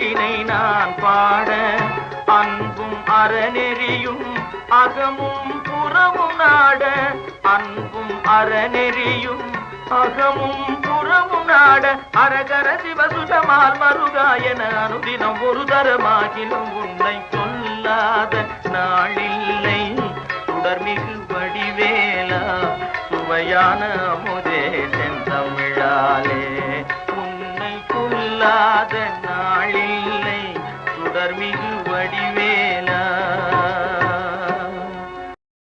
புகழினை நான் பாட அன்பும் அறநெறியும் அகமும் புறமும் நாட அன்பும் அறநெறியும் அகமும் புறமும் நாட அரகர சிவசுஷமால் மருகாயன அனுதினம் ஒரு தரமாகிலும் உன்னை சொல்லாத நாளில்லை சுடர்மிகு வடிவேலா சுவையான